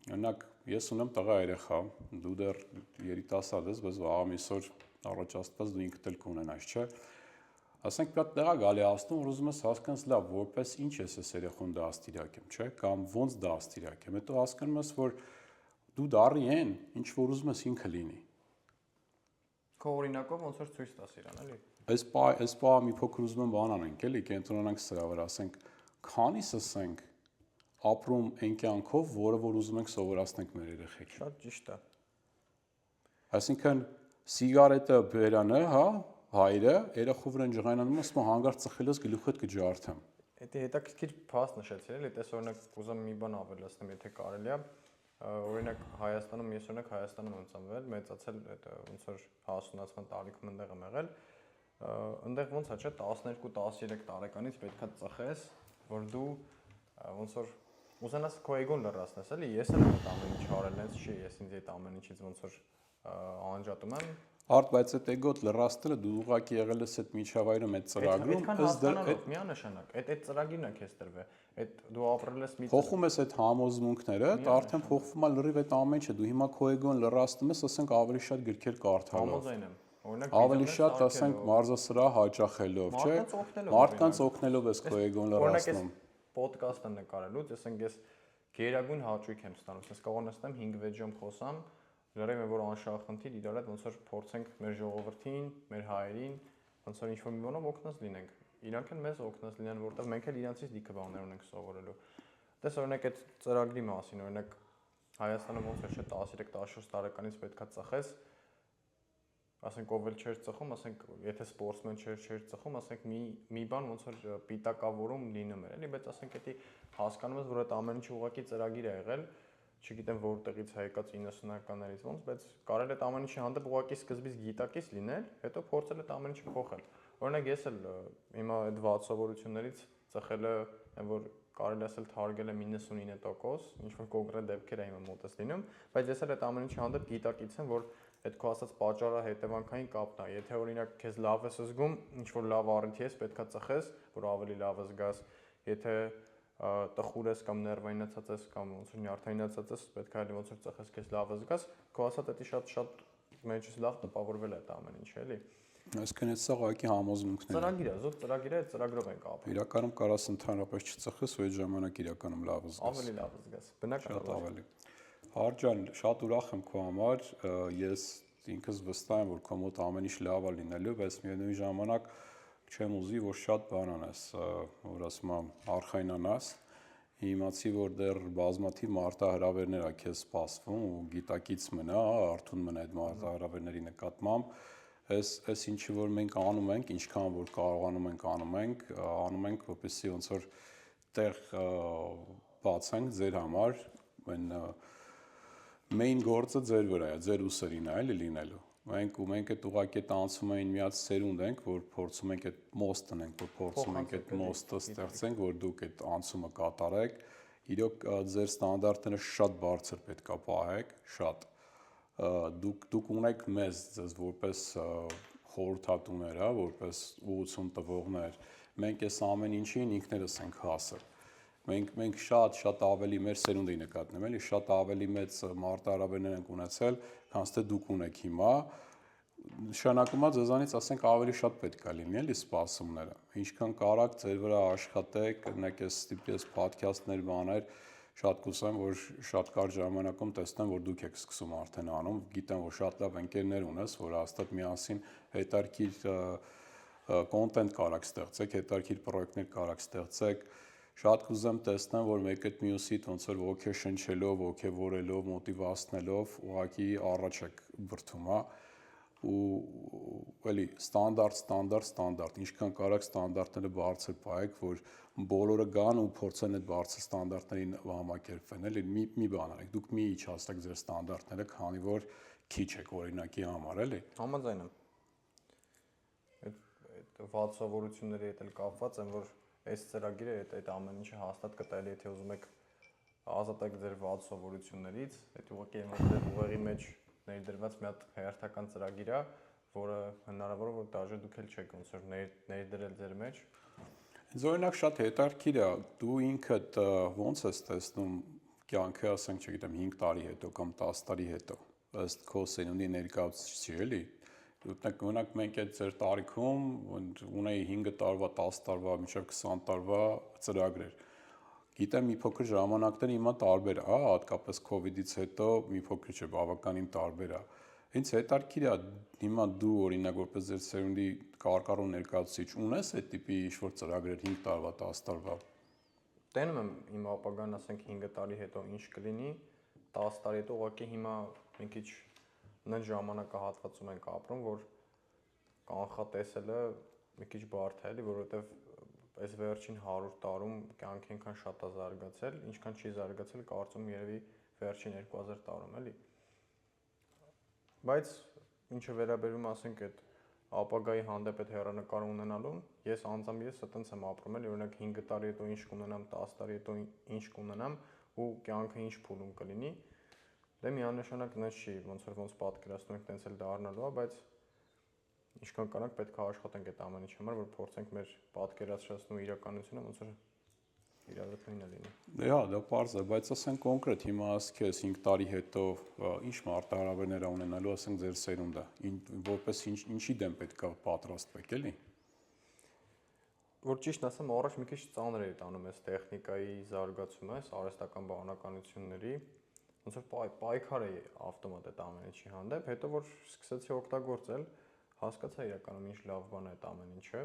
օրինակ ես ունեմ տղա երեխա, դու դեռ երիտասարդ ես, բայց վաղ ամիսօր առաջ աստված դու ինքդ էլ կունենաս, չէ։ Ասենք մի հատ տեղ գալի ասում, որ ուզում ես հասկանաս լավ, որպես ինչ ես այս երեխուն դաստիարակեմ, չէ, կամ ոնց դաստիարակեմ։ Հետո հասկանում ես, որ դու դառի են, ինչ որ ուզում ես ինքը լինի։ Քո օրինակով ոնց որ ցույց տաս իրան, էլի։ Այս պահը մի փոքր ուզում եմ բան անենք, էլի, կենտրոնանանք սրա վրա, ասենք, քանիս ասենք ապրում այն կյանքով, որը որ ուզում ենք սովորացնենք մեր երեխեքին։ Շատ ճիշտ է։ Այսինքն սիգարետը բերանը, հա, հայրը երախու վրան ջղայնանում ասում հանգարց ծխելս գլուխդ կջարդեմ։ Դա հետաքրքիր փաստ նշեցի, էլի, տես օրինակ կուզեմ մի բան ավելացնեմ, եթե կարելի է։ Օրինակ Հայաստանում, ես օրինակ Հայաստանում եմ ծնվել, մեծացել այդ ոնց որ հասունացման տարիքում այնտեղ եմ եղել։ Այնտեղ ոնց է, չէ, 12-13 տարեկանից պետքա ծխես, որ դու ոնց որ ուզենաս քո էգոն լրացնես, էլի, ես էլ այդ ամեն ինչ արել եմ, չի, ես ինձ այդ ամեն ինչից ոնց որ անջատում եմ։ Արդ, բայց այդ էգոտ լրացնելը դու ուղղակի եղել ես այդ միջավայրում, այդ ծրագրում, ըստ միանշանակ, այդ ծրագիրն է քեզ տրվել, այդ դու ապրել ես մի փոխում ես այդ համոզմունքները, դա արդեն փոխվում է լրիվ այդ ամեն ինչը, դու հիմա քո էգոն լրացնում ես, ասենք ավելի շատ գրքեր կարդալով։ Համոզային եմ։ Օրինակ ավելի շատ ասենք մարզասրահ հաճախելով, չէ։ Մարդկանց օգնելով ես քո էգոն լրացնում։ Պոդքասթը նկարելուց, ասենք ես գերագույն հաճույք եմ ստանում։ Ես կարող եմ նստեմ 5-6 ժամ խոսամ, լրիվ որ անշահախնդիր իրար հետ ոնց որ փորձենք մեր ժողովրդին, մեր հայերին, ոնց որ ինչ-որ մի բանով օգնած լինենք։ Իրանք են մեզ օգնած լինեն, որովհետև մենք էլ իրանցից լիքը բաներ ունենք սովորելու։ Դες օրինակ այդ ծրագրի մասին, օրինակ Հայաստանը ոնց է 13-14 տարեկանից պետքա ծխես, ասենք ով էլ չէր ծխում, ասենք եթե սպորտսմեն չէր ծխում, ասենք մի բան ոնց որ պիտակավորում լինում էր, էլի, բայց ասենք դա հասկանում ես, որ այդ ամեն ինչը ուղղակի ծրագիր է եղել, չգիտեմ որտեղից է եկած 90-ականներից ոնց, բայց կարելի է այդ ամեն ինչի հանդեպ ուղղակի սկզբից գիտակից լինել, հետո փորձել այդ ամեն ինչը փոխել։ Օրինակ ես էլ հիմա այդ վատ սովորություններից ծխելը, որ կարելի ասել թարգել եմ 99%, ինչ որ կոնկրետ դեպքեր է հիմա մոտս լինում, բայց ես էլ այդ ամեն ինչի հանդեպ գիտակից եմ, որ այդ քո ասած պատճառը հետևանքային կապն է։ Եթե օրինակ քեզ լավ ես զգում, ինչ որ լավ առիթ ես, պետքա ծխես, որ ավելի լավ զգաս։ Եթե տխուր ես կամ ներվայնացած ես կամ ոնց որ նյարդայնացած ես, պետքա էլի ոնց որ ծխես, քեզ լավ զգաս, քո ասած դա շատ մեջից լավ տպավորվել է այդ ամեն ինչը, էլի։ Այսինքն այդ սա ուղղակի համոզմունքներ։ Ծրագիր է, զուտ ծրագիր է, ծրագրով ենք ապրում։ Իրականում կարաս ընդհանրապես չծխես, ու այդ ժամանակ իրականում լավ զգաս։ Ավելի լավ զգաս։ Բնականաբար ավելի։ Հարջան, շատ ուրախ եմ քո համար, ես ինքս վստահ եմ, որ քո մոտ ամեն ինչ լավ է լինելու, բայց միևնույն ժամանակ չեմ ուզի, որ շատ բան անես, որ ասում եմ, արխայնանաս։ Իմացի, որ դեռ բազմաթիվ մարտահրավերներ ա քեզ սպասվում ու գիտակից մնա, արթուն մնա այդ մարտահրավերների նկատմամբ։ Այս ինչի որ մենք անում ենք, ինչքան որ կարողանում ենք անում ենք, որպեսզի ոնց որ տեղ բացենք ձեր համար, main գործը ձեր վրա է, ձեր ուսերին է, էլի լինելու։ Մենք այդ ուղղակի այդ անցումային միած սերունդ ենք, որ փորձում ենք այդ մոստը ենք, որ փորձում ենք այդ մոստը ստեղծենք, որ դուք այդ անցումը կատարեք։ Իրոք ձեր ստանդարտները շատ բարձր պետք է պահեք, շատ։ Դուք ունեք մեզ ձեզ որպես խորհրդատուներ, հա, որպես ուղղություն տվողներ։ Մենք այս ամեն ինչին ինքներս ենք հասել։ Մենք շատ ավելի մեր սերունդի նկատմամբ էլի շատ ավելի մեծ մարտահրավերներ ենք ունեցել, քան թե դուք ունեք հիմա։ Նշանակում է ձեզանից ասենք ավելի շատ պետք է լինի էլի սպասումները։ Ինչքան կարաք ձեր վրա աշխատեք, օրինակ ես ստիպես podcast-ներ բաներ, շատ կուսեմ, որ շատ կարճ ժամանակում տեսնեմ, որ դուք եք սկսում արդեն անում, գիտեմ, որ շատ լավ ընկերներ ունես, որ հաստատ միասին հետարքիր կոնտենտ կարաք ստեղծեք, հետարքիր պրոյեկտներ կարաք ստեղծեք։ Շատ կուզեմ տեսնեմ, որ մեկը մյուսիդ ոնց որ ոգեշնչելով, ոգևորելով, մոտիվացնելով ուղղակի առաջ եք բրթում, հա։ Ու էլի ստանդարտ, ինչքան կարաք ստանդարտները բարձր պահեք, որ բոլորը գան ու փորձեն այդ բարձր ստանդարտներին համակերպվեն, էլի մի բան արեք, դուք մի իջացրեք ձեր ստանդարտները, քանի որ քիչ եք օրինակի համար, էլի։ Համաձայն եմ։ Այդ վատ սովորությունների հետ էլ կապված եմ, որ այս ծրագիրը այդ ամեն ինչը հաստատ կտալի, եթե ուզում եք ազատեք ձեր վատ սովորություններից, այդ ուղղակի այնտեղ ուղեղի մեջ ներդրված մի հատ հերթական ծրագիր է, որը հնարավոր է որ դաժե դուք էլ չեք ոնց որ ներդրել ձեր մեջ։ Ինձ օրինակ շատ հետաքրքիր է, դու ինքդ ոնց ես տեսնում կյանքը, ասենք, չգիտեմ, 5 տարի հետո կամ 10 տարի հետո, ըստ քո սերունդի ներկայացուցիչի, էլի։ Օրինակ մենք այդ ձեր տարիքում ունեի 5 տարվա, 10 տարվա, մինչև 20 տարվա ծրագրեր։ Գիտեմ, մի փոքր ժամանակները հիմա տարբեր է, հա, հատկապես COVID-ից հետո մի փոքր չէ, բավականին տարբեր է։ Ինձ հետաքրքիր է, հիմա դու օրինակ որպես ձեր սերունդի կարկառուն ներկայացուցիչ ունես այդ տիպի ինչ-որ ծրագրեր 5 տարվա, 10 տարվա։ Տենում եմ իմ ապագան, ասենք 5 տարի հետո ինչ կլինի, 10 տարի հետո ուղղակի հիմա մի քիչ նույն ժամանակահատվածում ենք ապրում, որ կանխատեսելը մի քիչ բարդ է, էլի, որովհետև այս վերջին 100 տարում կյանքը այնքան շատ է զարգացել, ինչքան չի զարգացել, կարծում երևի վերջին 2000 տարում, էլի։ Բայց ինչը վերաբերում ասենք այդ ապագայի հանդեպ այդ հեռանկարը ունենալուն, ես անձամբ այտենց եմ ապրում, էլի, օրինակ 5 տարի հետո ինչ կունենամ, 10 տարի հետո ինչ կունենամ ու կյանքը ինչ փուլում կլինի։ Դե միանշանակ նենց չի, ոնց պատկերացնում ենք, տենց էլ դառնալու է, բայց ինչքան կարանք պետք է աշխատենք այդ ամեն ինչի համար, որ փորձենք մեր պատկերացրածն ու իրականությունը ոնց որ իրար հետ նույնը լինի։ Դե հա, դա պարզ է, բայց ասենք կոնկրետ հիմա ասես 5 տարի հետո ինչ մարտահրավերներ ունենալու, ասենք ձեր սերունդը, որպես ինչի դեմ պետք է պատրաստվեք, էլի։ որ ճիշտ ասեմ, առաջ մի քիչ ծանր էր տանում այս տեխնիկայի զարգացումը, այս արհեստական բանականությունների, ոնց որ պայքար է ավտոմատ այդ ամեն ինչի հանդեպ, հետո որ սկսեցի օգտագործել, հասկացա իրականում ինչ լավ բան է այդ ամեն ինչը։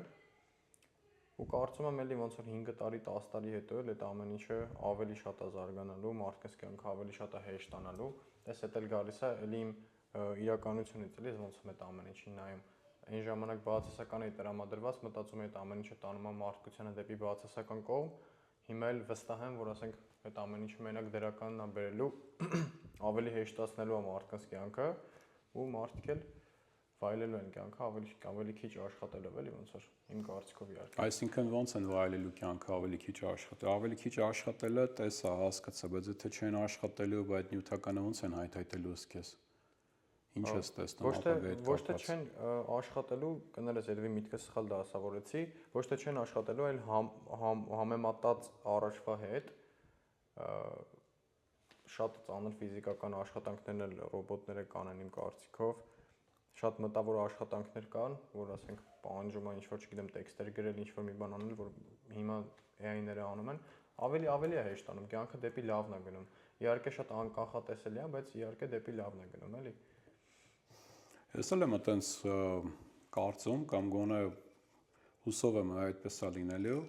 Ու կարծում եմ էլի ոնց որ 5 տարի, 10 տարի հետո էլ այդ ամեն ինչը ավելի շատ է զարգանալու, մարդկանց կյանքը ավելի շատ է հեշտանալու։ Դες էդ էլ գալիս է էլի իմ իրականությունից էլի ոնց եմ այդ ամեն ինչին նայում։ Այն ժամանակ բացասական էի տրամադրված, մտածում էի այդ ամեն ինչը տանում է մարդկությանը դեպի բացասական կողմ։ Հիմա էլ վստահ եմ, որ ասենք այդ ամեն ինչը մենակ դրականն է բերելու, ավելի հեշտացնելու է մարդկանց կյանքը ու մարդիկ էլ վայելելու են կյանքը ավելի քիչ աշխատելով էլի ոնց որ իմ կարծիքով իհարկե։ Այսինքն ոնց են վայելելու կյանքը ավելի քիչ աշխատել։ Ավելի քիչ աշխատելը տեսա, հասկացա, բայց եթե չեն աշխատելու, այդ նյութականը ոնց են հայթայթելու ըսքես։ Ինչ ես տեսնում ապագայի հետ կապված։ Ոչ թե չեն աշխատելու, կներես երևի միտքը սխալ դասավորեցի, ոչ թե չեն աշխատելու, այլ համեմատած առաջվա հետ շատ ծանր ֆիզիկական աշխատանքներն էլ ռոբոտները կանեն իմ կարծիքով, շատ մտավոր աշխատանքներ կան, որ ասենք պահանջում է ինչ-որ, չգիտեմ, տեքստեր գրել, ինչ-որ մի բան անել, որ հիմա AI-ները անում են, ավելի է հեշտանում, կյանքը դեպի լավն է գնում։ Իհարկե շատ անկանխատեսելի է, բայց իհարկե դեպի լավն է գնում, էլի։ Ես էլ եմ այտենց կարծում կամ գոնե հուսով եմ այդպես է լինելու։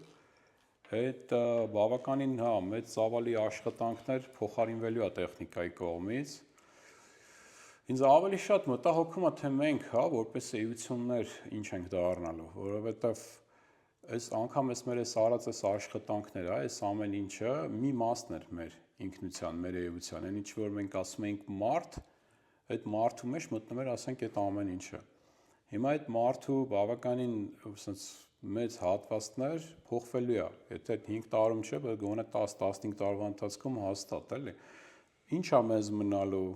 Այդ բավականին մեծ ծավալի աշխատանքներ փոխարինվելու է տեխնիկայի կողմից։ Ինձ ավելի շատ մտահոգում է թե մենք, որպես էություններ ինչ ենք դառնալու, որովհետև այս անգամ մեր այս արած այս աշխատանքները, այս ամեն ինչը մի մասն էր մեր ինքնության, մեր էության, այն ինչ որ մենք ասում ենք մարդ, այդ մարդու մեջ մտնում էր, ասենք, այդ ամեն ինչը։ Հիմա այդ մարդու բավականին ասենց մեծ հատվածներ փոխվելու է, եթե 5 տարում չէ, բայց գոնե 10-15 տարվա ընթացքում հաստատ էլի։ Ինչ է մեզ մնալու,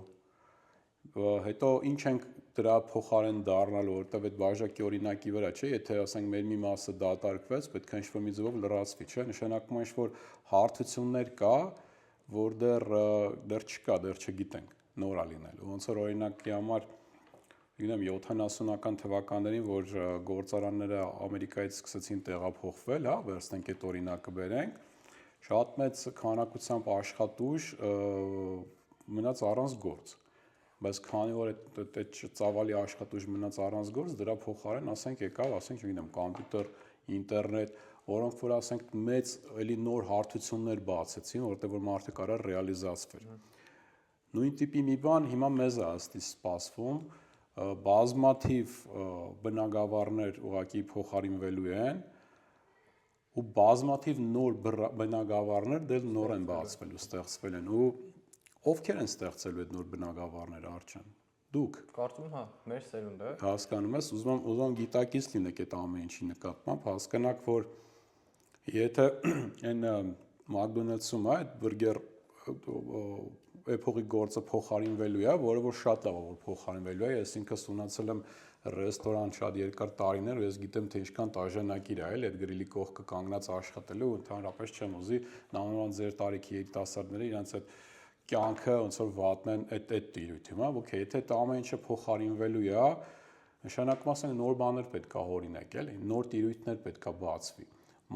հետո ինչ ենք դրա փոխարեն դառնալու, որովհետև այդ բաժակի օրինակի վրա չէ, եթե ասենք մեր մի մասը դատարկվեց, պետք է ինչ-որ մի ձևով լրացվի, չէ, նշանակում է ինչ-որ հարթություններ կա, որ դեռ չկա, դեռ չգիտենք, նոր է լինելու։ Ոնց որ օրինակի համար գիտեմ 70-ական թվականներին, որ գործարանները Ամերիկայից սկսեցին տեղափոխվել, վերցնենք այդ օրինակը բերենք, շատ մեծ քանակությամբ աշխատուժ մնաց առանց գործ։ Բայց քանի որ այդ ծավալի աշխատուժ մնաց առանց գործ, դրա փոխարեն ասենք եկավ, ասենք, չգիտեմ, կոմպյուտեր, ինտերնետ, որոնք որ ասենք մեծ էլի նոր հարթություններ բացեցին, որտեղ որ մարդը կարող ռեալիզացվեր։ Նույն տիպի մի բան հիմա մեզ է ըստի սպասվում, բազմաթիվ բնագավառներ ուղղակի փոխարինվելու են ու բազմաթիվ նոր բնագավառներ դեռ նոր են բացվելու, ստեղծվել են ու ովքեր են ստեղծելու այդ նոր բնագավառները Արջան։ Դուք։ Կարծում եմ, մեր սերունդը։ Հասկանում ես, ուզում եմ գիտակից լինեք այդ ամեն ինչի նկատմամբ, հասկանաք, որ եթե այն McDonald's-ում այդ բուրգեր էփողի գործը փոխարինվելու է, որը որ շատ լավ է որ փոխարինվելու է, ես ինքս ունեցել եմ ռեստորան շատ երկար տարիներ ու ես գիտեմ թե ինչքան տաժանակիր է այլ այդ գրիլի կողքը կանգնած աշխատելու, ընդհանրապես չեմ ուզի նմանական ձեր տարիքի երիտասարդները իրանց այդ կյանքը ոնց որ վատն են այդ տիրույթում, օքեյ, եթե այդ ամեն ինչը փոխարինվելու է, նշանակում ասենք նոր բաներ պետք է օրինակ էլի, նոր տիրույթներ պետք է բացվի,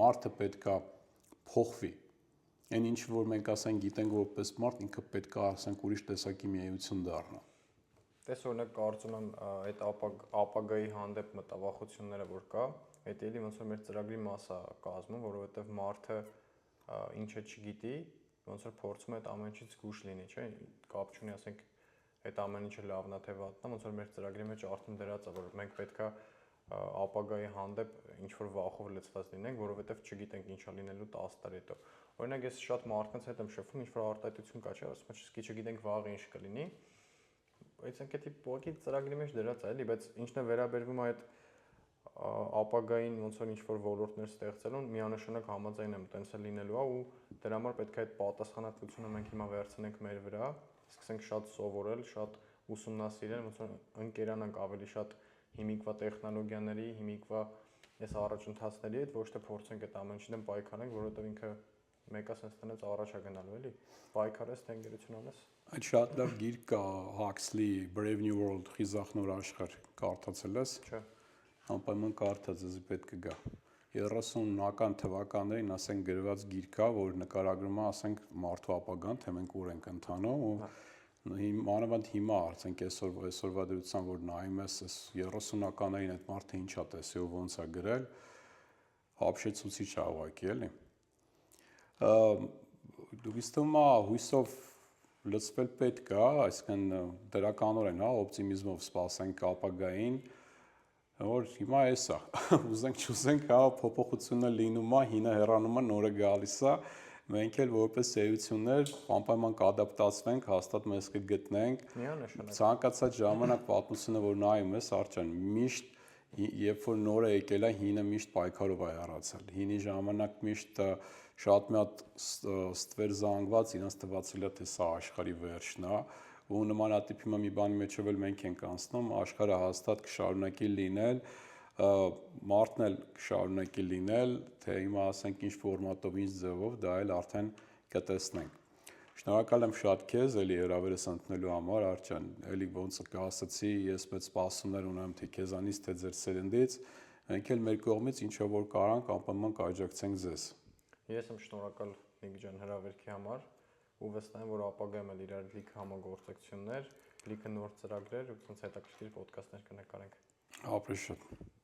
մարդը պետք է փոխվի, այն ինչ որ մենք ասենք գիտենք որպես մարդ, ինքը պետք է ասենք ուրիշ տեսակի մի էություն դառնա։ Տես օրինակ կարծում եմ այդ ապագայի հանդեպ մտավախությունները որ կա, այդ էլի ոնց որ մեր ծրագրի մասը կազմում, որովհետև մարդը ինչը չգիտի, ոնց որ փորձում է այդ ամեն ինչից զգուշ լինի, չէ՞, կապ չունի, ասենք այդ ամեն ինչը լավն է թե վատն է, ոնց որ մեր ծրագրի մեջ արդեն դրած է, որ մենք պետքա ապագայի հանդեպ ինչ որ վախով լցված լինենք, որովհետև չգիտենք ինչա լինելու 10 տարի հետո։ Օրինակ ես շատ մարդկանց հետ եմ շփվում, ինչ որ արտահայտություն կա, չէ՞, ասում եմ, չգիտենք վաղը ինչ կլինի։ Այս ընկետի փոքրիկ ծրագրի մեջ դրած է, էլի, բայց ինչն է վերաբերվում այդ ապագային ոնց որ ինչ-որ ոլորտներ ստեղծելուն միանշանակ համաձայն եմ, տենց է լինելու է ու դրա համար պետք է այդ պատասխանատվությունը մենք հիմա վերցնենք մեր վրա, սկսենք շատ սովորել, շատ ուսումնասիրել, ոնց որ ընկերանանք ավելի շատ հիմիկվա տեխնոլոգիաների, հիմիկվա այս առաջընթացների հետ, ոչ թե փորձենք այդ ամեն ինչին պայքարենք, որովհետև ինքը մեկը sense տնից առաջ է գնալու, էլի։ Պայքարես թե ընկերություն անես։ Այդ շատ լավ գիրք կա Huxley Brave New World խիզախ նոր աշխարհ կարդացել ես։ Չէ։ Անպայման կարդաց, էսի պետք է գա։ 30-ական թվականներին, ասենք, գրված գիրք կա, որ նկարագրում է, ասենք, մարդու ապագան, թե մենք ուր ենք ընթանում ու մանավանդ հիմա արդեն այսօրվա դրությամբ որ նայում ես այս 30-ականներին այդ մարդը ինչա տեսի ու ոնց է գրել, հապշեցուցիչ է ուղղակի, էլի։ Դուք թվում է հույսով լցվել պետք է, այսինքն դրականորեն, օպտիմիզմով սպասենք ապագային, որ հիմա էս է, ուզենք չուզենք, փոփոխությունը լինում է, հինը հեռանում է, նորը գալիս է, մենք էլ որպես էություններ անպայման կադապտացվենք, հաստատ մեզ կգտնենք։ Ցանկացած ժամանակ պատմությունը որ նայում ես, Արջան, միշտ երբ որ նորը եկել է, հինը միշտ պայքարով է հեռացել։ Հինի ժամանակ միշտ շատ մի հատ ստվեր զանգված, իրենց թվացել է թե սա աշխարհի վերջն է, ու նմանատիպ հիմա մի բանի մեջով էլ մենք ենք անցնում, աշխարհը հաստատ կշարունակի լինել, մարդն էլ կշարունակի լինել, թե հիմա ասենք ինչ ֆորմատով, ինչ ձևով, դա էլ արդեն կտեսնենք։ Շնորհակալ եմ շատ քեզ, էլի հրավերս ընդունելու համար, Արջան, էլի ոնց ասացի, ես մեծ սպասումներ ունեմ թե քեզանից, թե ձեր սերնդից, մենք էլ մեր կողմից ինչով որ կարանք, անպայման կաջակցենք ձեզ։ Ես եմ շնորհակալ Նիկի ջան հրավերքի համար ու վստահ եմ, որ ապագայում էլ իրար լիքը համագործակցություններ, լիքը նոր ծրագրեր ու ցած հետաքրքիր ոդկասթներ կնկարենք։ Ապրես շատ։